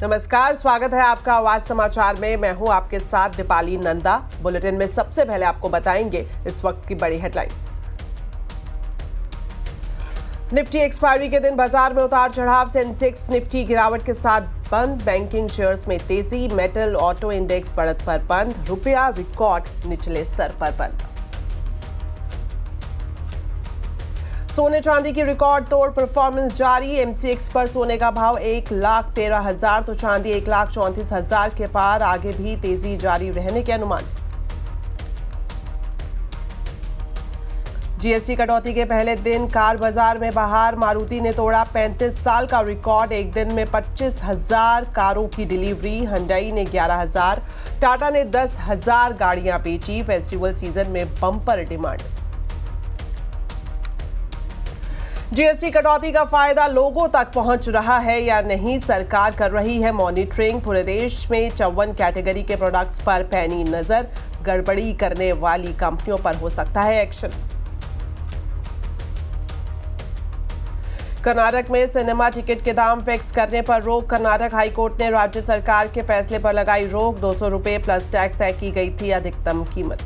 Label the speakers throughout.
Speaker 1: नमस्कार, स्वागत है आपका आवाज समाचार में। मैं हूं आपके साथ दीपाली नंदा। बुलेटिन में सबसे पहले आपको बताएंगे इस वक्त की बड़ी हेडलाइंस। निफ्टी एक्सपायरी के दिन बाजार में उतार चढ़ाव। सेंसेक्स निफ्टी गिरावट के साथ बंद। बैंकिंग शेयर्स में तेजी। मेटल ऑटो इंडेक्स बढ़त पर बंद। रुपया रिकॉर्ड निचले स्तर पर बंद। सोने चांदी की रिकॉर्ड तोड़ परफॉर्मेंस जारी। एमसीएक्स पर सोने का भाव 1,13,000 तो चांदी 1,34,000 के पार। आगे भी तेजी जारी रहने के अनुमान। जीएसटी कटौती के पहले दिन कार बाजार में बहार। मारुति ने तोड़ा 35 साल का रिकॉर्ड। एक दिन में 25,000 कारों की डिलीवरी। हुंडई ने 11,000। टाटा ने 10,000 गाड़ियां बेची। फेस्टिवल सीजन में बम्पर डिमांड। जीएसटी कटौती का फायदा लोगों तक पहुंच रहा है या नहीं, सरकार कर रही है मॉनिटरिंग। पूरे देश में 54 कैटेगरी के प्रोडक्ट्स पर पैनी नजर। गड़बड़ी करने वाली कंपनियों पर हो सकता है एक्शन। कर्नाटक में सिनेमा टिकट के दाम फिक्स करने पर रोक। कर्नाटक हाईकोर्ट ने राज्य सरकार के फैसले पर लगाई रोक। 200 रुपये प्लस टैक्स तय की गई थी अधिकतम कीमत।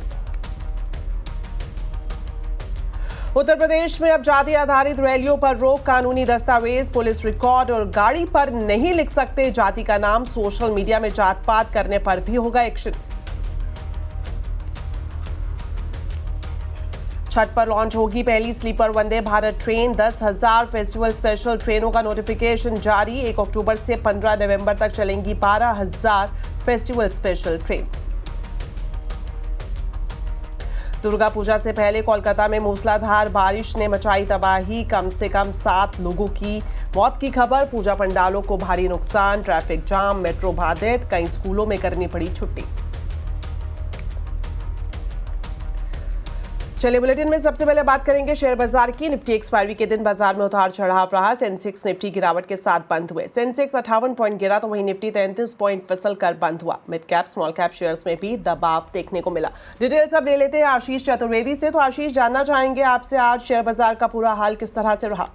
Speaker 1: उत्तर प्रदेश में अब जाति आधारित रैलियों पर रोक। कानूनी दस्तावेज, पुलिस रिकॉर्ड और गाड़ी पर नहीं लिख सकते जाति का नाम। सोशल मीडिया में जात पात करने पर भी होगा एक्शन। छठ पर लॉन्च होगी पहली sleeper Vande Bharat train. 10,000 festival special ट्रेनों का नोटिफिकेशन जारी। 1 अक्टूबर से 15 नवंबर तक चलेंगी 12,000 festival special train. Durga Puja से पहले कोलकाता में मूसलाधार बारिश ने मचाई तबाही। कम से कम 7 लोगों की मौत की खबर। पूजा पंडालों को भारी नुकसान। ट्रैफिक जाम, मेट्रो बाधित। कई स्कूलों में करनी पड़ी छुट्टी। चलिए बुलेटिन में सबसे पहले बात करेंगे शेयर बाजार की। निफ्टी एक्सपायरी के दिन बाजार में उतार चढ़ाव रहा। सेंसेक्स निफ्टी गिरावट के साथ बंद हुए। सेंसेक्स 58 पॉइंट गिरा तो वहीं निफ्टी 33 पॉइंट फिसल कर बंद हुआ। Mid cap small cap shares में भी दबाव देखने को मिला। डिटेल्स अब ले लेते हैं आशीष चतुर्वेदी से। तो आशीष, जानना चाहेंगे आपसे आज शेयर बाजार का पूरा हाल किस तरह से रहा?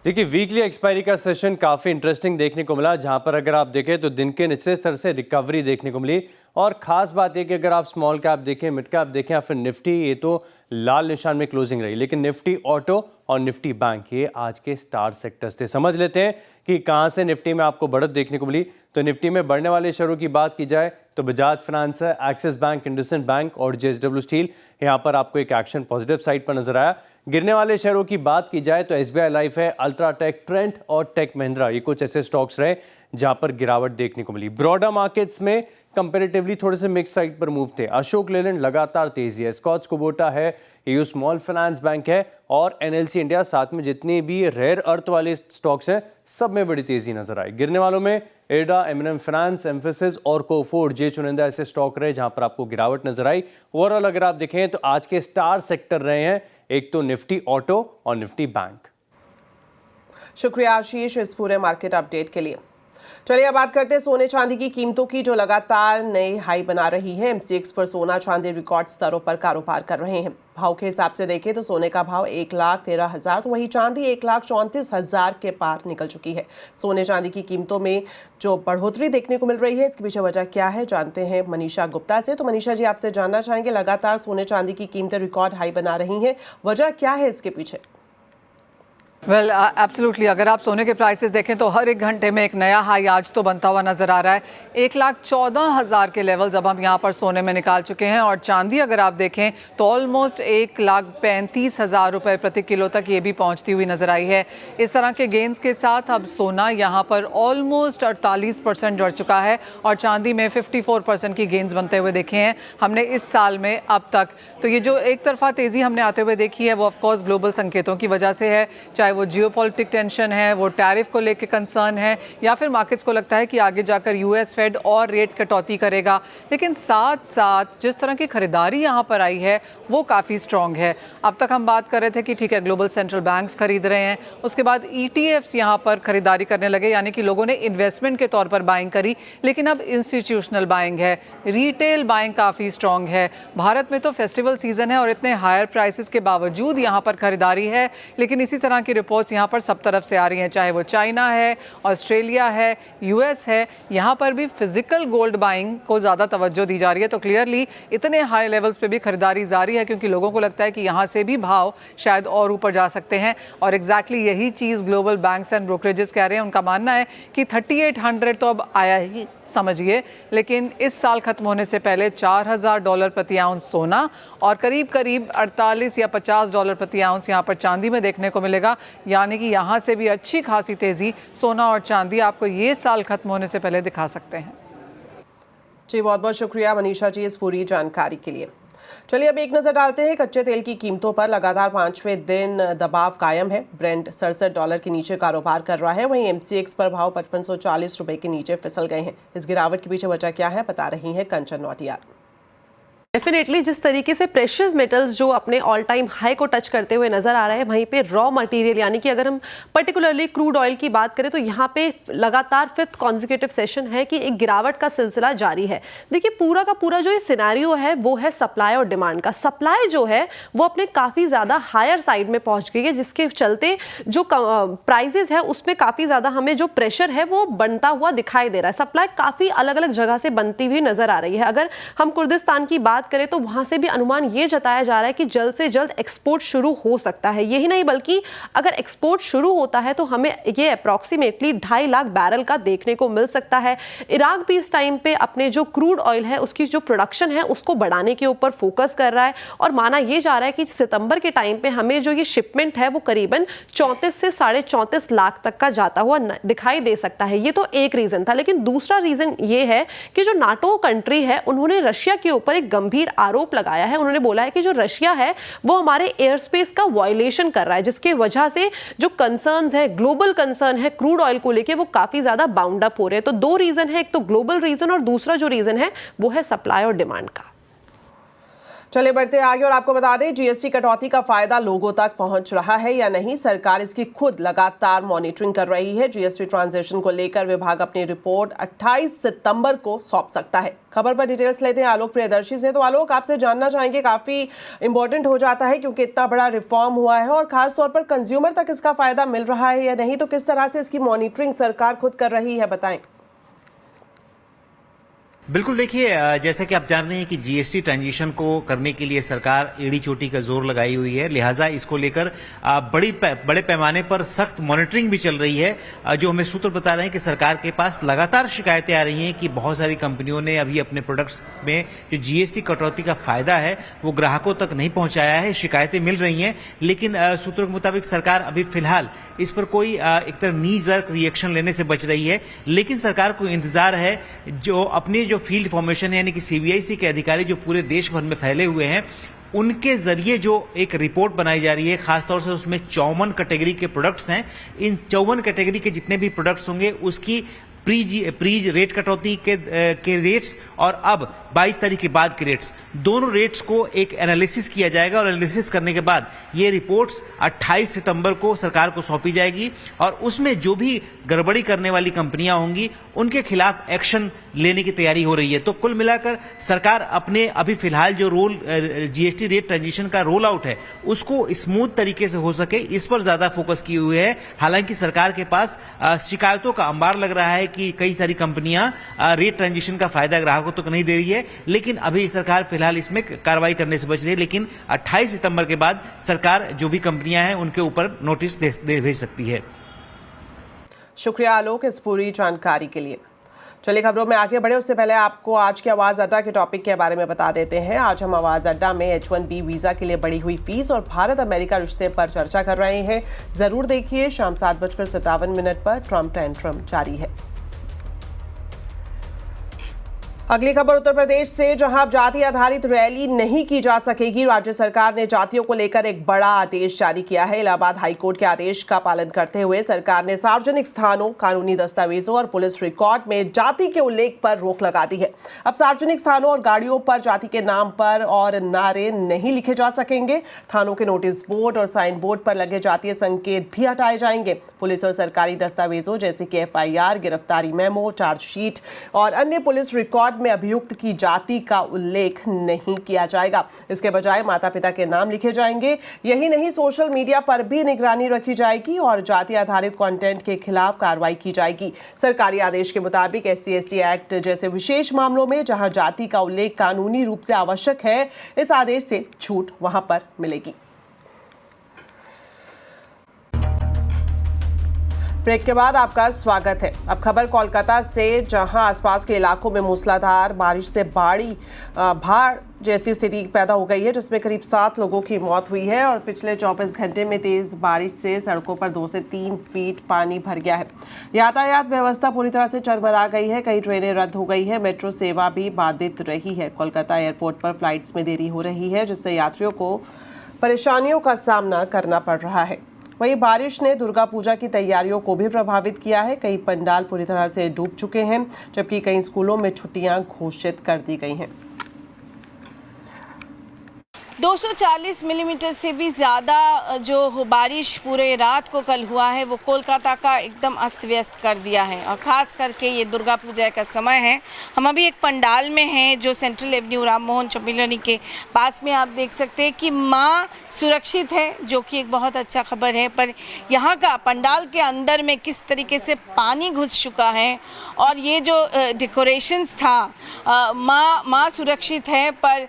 Speaker 2: देखिए, वीकली एक्सपायरी का सेशन काफ़ी इंटरेस्टिंग देखने को मिला, जहां पर अगर आप देखें तो दिन के निचले स्तर से रिकवरी देखने को मिली। और ख़ास बात यह कि अगर आप स्मॉल कैप देखें, मिड कैप देखें या फिर निफ्टी, ये तो लाल निशान में क्लोजिंग रही। लेकिन निफ्टी ऑटो और निफ्टी बैंक ये आज के स्टार सेक्टर्स थे। समझ लेते हैं कि कहां से निफ्टी में आपको बढ़त देखने को मिली। तो निफ्टी में बढ़ने वाले शेयरों की बात की जाए तो बजाज फाइनेंस है, एक्सिस बैंक, इंडसइंड बैंक और जेएसडब्ल्यू स्टील। यहाँ पर आपको एक एक्शन पॉजिटिव साइड पर नजर आया। गिरने वाले शेयरों की बात की जाए तो एसबीआई लाइफ है, अल्ट्राटेक, ट्रेंट और टेक महिंद्रा, ये कुछ ऐसे स्टॉक्स रहे जहां पर गिरावट देखने को मिली। ब्रॉडर मार्केट्स में कंपैरेटिवली थोड़े से मिक्स साइड पर मूव थे। अशोक लेलैंड लगातार तेजी है, स्कॉच कुबोटा है, एयू स्मॉल फाइनेंस बैंक है और एनएलसी इंडिया, साथ में जितने भी रेयर अर्थ वाले स्टॉक्स हैं सब में बड़ी तेजी नजर आई। गिरने वालों में एडा, एमएनएम फाइनेंस, एम्फेसिस और कोफोर्ड, जे चुनिंदा ऐसे स्टॉक रहे जहां पर आपको गिरावट नजर आई। ओवरऑल अगर आप देखें तो आज के स्टार सेक्टर रहे हैं एक तो निफ्टी ऑटो और निफ्टी बैंक।
Speaker 1: शुक्रिया आशीष इस पूरे मार्केट अपडेट के लिए। चलिए अब बात करते हैं सोने चांदी की कीमतों की, जो लगातार नई हाई बना रही है। एमसीएक्स पर सोना चांदी रिकॉर्ड स्तरों पर कारोबार कर रहे हैं। भाव के हिसाब से देखें तो सोने का भाव 1,13,000 तो वहीं चांदी 1,34,000 के पार निकल चुकी है। सोने चांदी की कीमतों में जो बढ़ोतरी देखने को मिल रही है, इसके पीछे वजह क्या है, जानते हैं मनीषा गुप्ता से। तो मनीषा जी, आपसे जानना चाहेंगे, लगातार सोने चांदी की कीमतें रिकॉर्ड हाई बना रही हैं, वजह क्या है इसके पीछे?
Speaker 3: वेल एब्सोल्युटली, अगर आप सोने के प्राइसेस देखें तो हर एक घंटे में एक नया हाई आज तो बनता हुआ नजर आ रहा है। 1,14,000 के लेवल जब हम यहाँ पर सोने में निकाल चुके हैं। और चांदी अगर आप देखें तो ऑलमोस्ट 1,35,000 रुपये प्रति किलो तक ये भी पहुँचती हुई नजर आई है। इस तरह के गेंस के साथ अब सोना यहाँ पर ऑलमोस्ट 48% बढ़ चुका है और चांदी में 54% की गेंस बनते हुए देखे हैं हमने इस साल में अब तक। तो ये जो एक तरफा तेज़ी हमने आते हुए देखी है वो ऑफकोर्स ग्लोबल संकेतों की वजह से है, चाहे वो जियोपॉलिटिक टेंशन है, वो टैरिफ को लेकर कंसर्न है, या फिर मार्केट्स को लगता है कि आगे जाकर यूएस फेड और रेट कटौती करेगा। लेकिन साथ साथ जिस तरह की खरीदारी यहाँ पर आई है वो काफ़ी स्ट्रॉन्ग है। अब तक हम बात कर रहे थे कि ठीक है ग्लोबल सेंट्रल बैंक्स खरीद रहे हैं, उसके बाद ईटीएफ्स यहाँ पर खरीदारी करने लगे, यानी कि लोगों ने इन्वेस्टमेंट के तौर पर बाइंग करी। लेकिन अब इंस्टीट्यूशनल बाइंग है, रिटेल बाइंग काफ़ी स्ट्रॉन्ग है। भारत में तो फेस्टिवल सीजन है और इतने हायर प्राइसेस के बावजूद यहाँ पर खरीदारी है। लेकिन इसी तरह की रिपोर्ट्स यहाँ पर सब तरफ से आ रही हैं, चाहे वो चाइना है, ऑस्ट्रेलिया है, यूएस है, यहाँ पर भी फिजिकल गोल्ड बाइंग को ज़्यादा तवज्जो दी जा रही है। तो क्लियरली इतने हाई लेवल्स पे भी खरीदारी जारी है, क्योंकि लोगों को लगता है कि यहाँ से भी भाव शायद और ऊपर जा सकते हैं। और एग्जैक्टली यही चीज़ ग्लोबल बैंक्स एंड ब्रोकरेजेस कह रहे हैं। उनका मानना है कि 3800 तो अब आया ही समझिए, लेकिन इस साल खत्म होने से पहले $4000 प्रति आउंस सोना और करीब करीब 48 या $50 प्रति आउंस यहाँ पर चांदी में देखने को मिलेगा। यानी कि यहाँ से भी अच्छी खासी तेज़ी सोना और चांदी आपको ये साल खत्म होने से पहले दिखा सकते हैं।
Speaker 1: जी बहुत बहुत शुक्रिया मनीषा जी इस पूरी जानकारी के लिए। चलिए अब एक नजर डालते हैं कच्चे तेल की कीमतों पर। लगातार 5वें दिन दबाव कायम है। ब्रेंट $67 के नीचे कारोबार कर रहा है। वहीं MCX पर भाव 5540 रुपए के नीचे फिसल गए हैं। इस गिरावट के पीछे वजह क्या है, बता रही हैं कंचन नौटियाल।
Speaker 4: डेफिनेटली जिस तरीके से प्रेशियस मेटल्स जो अपने ऑल टाइम हाई को टच करते हुए नजर आ रहे हैं, वहीं पे रॉ मटेरियल यानी कि अगर हम पर्टिकुलरली क्रूड ऑयल की बात करें तो यहाँ पे लगातार 5th कॉन्जिक्यूटिव सेशन है कि एक गिरावट का सिलसिला जारी है। देखिए पूरा का पूरा जो ये सिनेरियो है वो है सप्लाई और डिमांड का। सप्लाई जो है वो अपने काफ़ी ज़्यादा हायर साइड में पहुँच गई है, जिसके चलते जो प्राइजेस है उसमें काफ़ी ज़्यादा हमें जो प्रेशर है वो बनता हुआ दिखाई दे रहा है। सप्लाई काफ़ी अलग अलग जगह से बनती हुई नजर आ रही है। अगर हम कुर्दिस्तान की बात करें तो वहां से भी अनुमान ये जताया जा रहा है कि जल्द से जल्द एक्सपोर्ट शुरू हो सकता है। यही नहीं बल्कि अगर एक्सपोर्ट शुरू होता है तो हमें ये अप्रॉक्सीमेटली 2.5 लाख बैरल का देखने को मिल सकता है। इराक भी इस टाइम पे अपने जो क्रूड ऑयल है उसकी जो प्रोडक्शन है उसको बढ़ाने के ऊपर फोकस कर रहा है और माना यह जा रहा है कि सितंबर के टाइम पे हमें जो ये शिपमेंट है वो करीबन 34 से 34.5 लाख तक का जाता हुआ दिखाई दे सकता है। ये तो एक रीजन था, लेकिन दूसरा रीजन ये है कि जो नाटो कंट्री है उन्होंने रशिया के ऊपर एक गंभीर आरोप लगाया है। उन्होंने बोला है कि जो रशिया है वो हमारे एयर स्पेस का वायलेशन कर रहा है, जिसके वजह से जो कंसर्न्स है, ग्लोबल कंसर्न है क्रूड ऑयल को लेके, वो काफी ज्यादा बाउंड अप हो रहे हैं। तो दो रीजन है, एक तो ग्लोबल रीजन और दूसरा जो रीजन है वो है सप्लाई और डिमांड का।
Speaker 1: चले बढ़ते आगे और आपको बता दें जीएसटी कटौती का फायदा लोगों तक पहुंच रहा है या नहीं, सरकार इसकी खुद लगातार मॉनिटरिंग कर रही है। जीएसटी ट्रांजैक्शन को लेकर विभाग अपनी रिपोर्ट 28 सितंबर को सौंप सकता है। खबर पर डिटेल्स लेते हैं आलोक प्रियदर्शी से। तो आलोक, आपसे जानना चाहेंगे, काफी इंपॉर्टेंट हो जाता है क्योंकि इतना बड़ा रिफॉर्म हुआ है और खासतौर पर कंज्यूमर तक इसका फायदा मिल रहा है या नहीं, तो किस तरह से इसकी मॉनिटरिंग सरकार खुद कर रही है, बताएं।
Speaker 5: बिल्कुल, देखिए जैसा कि आप जान रहे हैं कि जीएसटी ट्रांजिशन को करने के लिए सरकार एड़ी चोटी का जोर लगाई हुई है, लिहाजा इसको लेकर बड़े पैमाने पर सख्त मॉनिटरिंग भी चल रही है। जो हमें सूत्र बता रहे हैं कि सरकार के पास लगातार शिकायतें आ रही हैं कि बहुत सारी कंपनियों ने अभी अपने प्रोडक्ट्स में जो जीएसटी कटौती का फायदा है वो ग्राहकों तक नहीं पहुंचाया है। शिकायतें मिल रही हैं, लेकिन सूत्रों के मुताबिक सरकार अभी फिलहाल इस पर कोई एक तरह नी जर्क रिएक्शन लेने से बच रही है। लेकिन सरकार को इंतजार है जो अपने जो फील्ड फॉर्मेशन है यानी कि सीबीआईसी के अधिकारी जो पूरे देश भर में फैले हुए हैं, उनके जरिए जो एक रिपोर्ट बनाई जा रही है, खासतौर से उसमें 54 कैटेगरी के प्रोडक्ट्स हैं। इन 54 कैटेगरी के जितने भी प्रोडक्ट्स होंगे उसकी प्रीज रेट कटौती के रेट्स और अब 22 तारीख के बाद के रेट्स, दोनों रेट्स को एक एनालिसिस किया जाएगा और एनालिसिस करने के बाद ये रिपोर्ट्स 28 सितंबर को सरकार को सौंपी जाएगी और उसमें जो भी गड़बड़ी करने वाली कंपनियां होंगी उनके खिलाफ एक्शन लेने की तैयारी हो रही है। तो कुल मिलाकर सरकार अपने अभी फिलहाल जो जीएसटी रेट ट्रांजिशन का रोल आउट है उसको स्मूथ तरीके से हो सके इस पर ज्यादा फोकस किए हुए है। हालांकि सरकार के पास शिकायतों का अंबार लग रहा है कि कई सारी कंपनियां रेट ट्रांजिशन का फायदा ग्राहकों तक नहीं दे रही है, लेकिन अभी सरकार फिलहाल इसमें कार्रवाई करने से बच रही है। लेकिन 28 सितंबर के बाद सरकार जो भी कंपनियां हैं उनके ऊपर नोटिस भेज सकती है।
Speaker 1: शुक्रिया आलोक इस पूरी जानकारी के लिए। चलिए खबरों में आगे बढ़े उससे पहले आपको आज के आवाज़ अड्डा के टॉपिक के बारे में बता देते हैं। आज हम आवाज़ अड्डा में H1B वीज़ा के लिए बढ़ी हुई फीस और भारत अमेरिका रिश्ते पर चर्चा कर रहे हैं। ज़रूर देखिए, शाम 7:57 पर ट्रंप टेंट्रम जारी है। अगली खबर उत्तर प्रदेश से, जहां अब जाति आधारित रैली नहीं की जा सकेगी। राज्य सरकार ने जातियों को लेकर एक बड़ा आदेश जारी किया है। इलाहाबाद हाईकोर्ट के आदेश का पालन करते हुए सरकार ने सार्वजनिक स्थानों, कानूनी दस्तावेजों और पुलिस रिकॉर्ड में जाति के उल्लेख पर रोक लगा दी है। अब सार्वजनिक स्थानों और गाड़ियों पर जाति के नाम पर और नारे नहीं लिखे जा सकेंगे। थानों के नोटिस बोर्ड और साइन बोर्ड पर लगे जातीय संकेत भी हटाए जाएंगे। पुलिस और सरकारी दस्तावेजों जैसे कि FIR, गिरफ्तारी मेमो, चार्जशीट और अन्य पुलिस रिकॉर्ड रिकॉर्ड में अभियुक्त की जाति का उल्लेख नहीं किया जाएगा। इसके बजाय माता पिता के नाम लिखे जाएंगे। यही नहीं, सोशल मीडिया पर भी निगरानी रखी जाएगी और जाति आधारित कंटेंट के खिलाफ कार्रवाई की जाएगी। सरकारी आदेश के मुताबिक SC/ST एक्ट जैसे विशेष मामलों में जहां जाति का उल्लेख कानूनी रूप से आवश्यक है, इस आदेश से छूट वहां पर मिलेगी। ब्रेक के बाद आपका स्वागत है। अब खबर कोलकाता से, जहां आसपास के इलाकों में मूसलाधार बारिश से बाढ़ जैसी स्थिति पैदा हो गई है, जिसमें करीब 7 लोगों की मौत हुई है और पिछले 24 घंटे में तेज बारिश से सड़कों पर 2 से 3 फीट पानी भर गया है। यातायात व्यवस्था पूरी तरह से चरमरा गई है। कई ट्रेनें रद्द हो गई है। मेट्रो सेवा भी बाधित रही है। कोलकाता एयरपोर्ट पर फ्लाइट्स में देरी हो रही है, जिससे यात्रियों को परेशानियों का सामना करना पड़ रहा है। वहीं बारिश ने दुर्गा पूजा की तैयारियों को भी प्रभावित किया है। कई पंडाल पूरी तरह से डूब चुके हैं, जबकि कई स्कूलों में छुट्टियां घोषित कर दी गई हैं।
Speaker 6: 240 मिलीमीटर से भी ज़्यादा जो बारिश पूरे रात को कल हुआ है वो कोलकाता का एकदम अस्त व्यस्त कर दिया है। और ख़ास करके ये दुर्गा पूजा का समय है। हम अभी एक पंडाल में हैं जो सेंट्रल एवेन्यू राम मोहन चौमिलनी के पास में। आप देख सकते हैं कि माँ सुरक्षित है, जो कि एक बहुत अच्छा खबर है। पर यहाँ का पंडाल के अंदर में किस तरीके से पानी घुस चुका है और ये जो डेकोरेशंस था, माँ सुरक्षित है, पर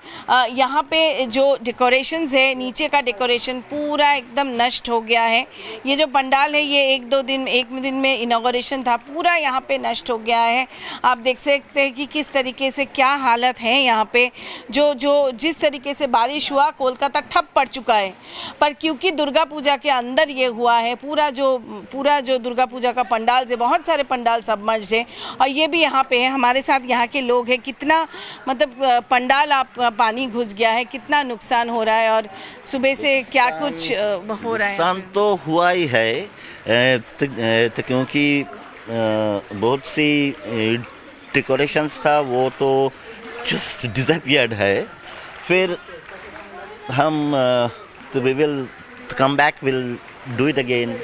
Speaker 6: यहाँ पे जो डेकोरेशंस है, नीचे का डेकोरेशन पूरा एकदम नष्ट हो गया है। ये जो पंडाल है ये एक दिन में इनॉग्रेशन था, पूरा यहाँ पे नष्ट हो गया है। आप देख सकते हैं कि किस तरीके से क्या हालत है यहाँ पे। जिस तरीके से बारिश हुआ, कोलकाता ठप पड़ चुका है। पर क्योंकि दुर्गा पूजा के अंदर ये हुआ है, पूरा जो दुर्गा पूजा का पंडाल से बहुत सारे पंडाल सबमर्ज है। और ये भी यहाँ पे है, हमारे साथ यहाँ के लोग हैं। कितना मतलब पंडाल पानी घुस गया है, कितना नुकसान हो रहा है और सुबह से क्या कुछ हो रहा है?
Speaker 7: नुकसान तो हुआ ही है, तो क्योंकि बहुत सी डेकोरेशंस था वो तो जस्ट डिसअपियर्ड है। फिर हम we will come back, will do it again.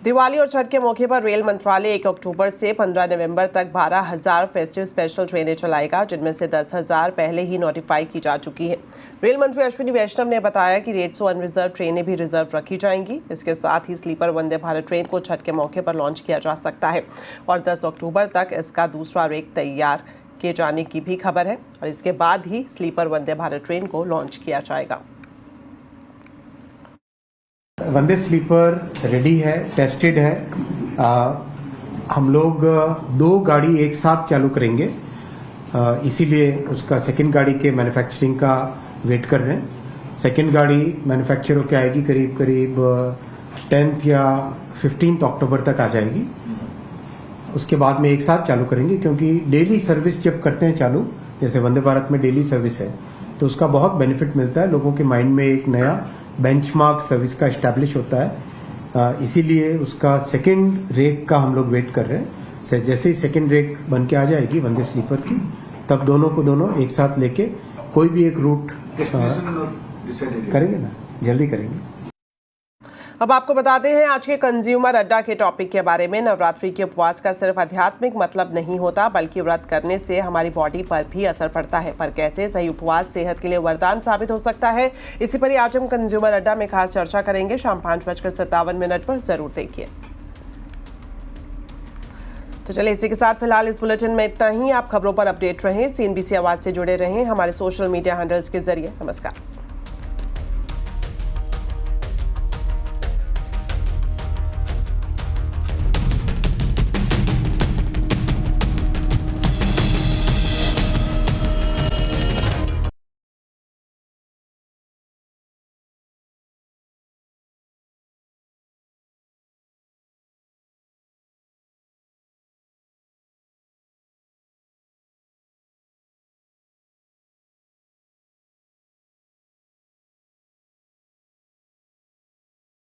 Speaker 1: Diwali और छठ के मौके पर रेल मंत्रालय 1 अक्टूबर से 15 नवंबर तक 12,000 फेस्टिव स्पेशल ट्रेनें चलाएगा, जिनमें से 10,000 पहले ही नोटिफाई की जा चुकी है। रेल मंत्री अश्विनी वैष्णव ने बताया कि 150 अनरिजर्व ट्रेनें भी रिजर्व रखी जाएंगी। इसके साथ ही स्लीपर वंदे भारत ट्रेन को छठ के मौके पर लॉन्च किया जा सकता है और 10 अक्टूबर तक इसका दूसरा रेक तैयार किए जाने की भी खबर है और इसके बाद ही स्लीपर वंदे भारत ट्रेन को लॉन्च किया जाएगा।
Speaker 8: वंदे स्लीपर रेडी है, टेस्टेड है। हम लोग 2 गाड़ी एक साथ चालू करेंगे, इसीलिए उसका सेकंड गाड़ी के मैन्युफैक्चरिंग का वेट कर रहे हैं। सेकंड गाड़ी मैन्युफैक्चर होकर आएगी करीब 10th या 15th अक्टूबर तक आ जाएगी। उसके बाद में एक साथ चालू करेंगे, क्योंकि डेली सर्विस जब करते हैं चालू, जैसे वंदे भारत में डेली सर्विस है, तो उसका बहुत बेनिफिट मिलता है। लोगों के माइंड में एक नया बेंचमार्क सर्विस का एस्टैब्लिश होता है, इसीलिए उसका सेकंड रेक का हम लोग वेट कर रहे हैं। जैसे ही सेकंड रेक बन के आ जाएगी वंदे स्लीपर की, तब दोनों एक साथ लेके कोई भी एक रूट करेंगे ना, जल्दी करेंगे।
Speaker 1: अब आपको बताते हैं आज के कंज्यूमर अड्डा के टॉपिक के बारे में। नवरात्रि के उपवास का सिर्फ आध्यात्मिक मतलब नहीं होता, बल्कि व्रत करने से हमारी बॉडी पर भी असर पड़ता है। पर कैसे सही उपवास सेहत के लिए वरदान साबित हो सकता है, इसी पर ही आज हम कंज्यूमर अड्डा में खास चर्चा करेंगे। शाम 5:57 पर जरूर देखिए। तो चलिए, इसी के साथ फिलहाल इस बुलेटिन में इतना ही। आप खबरों पर अपडेट रहें, CNBC आवाज से जुड़े रहें हमारे सोशल मीडिया हैंडल्स के जरिए। नमस्कार।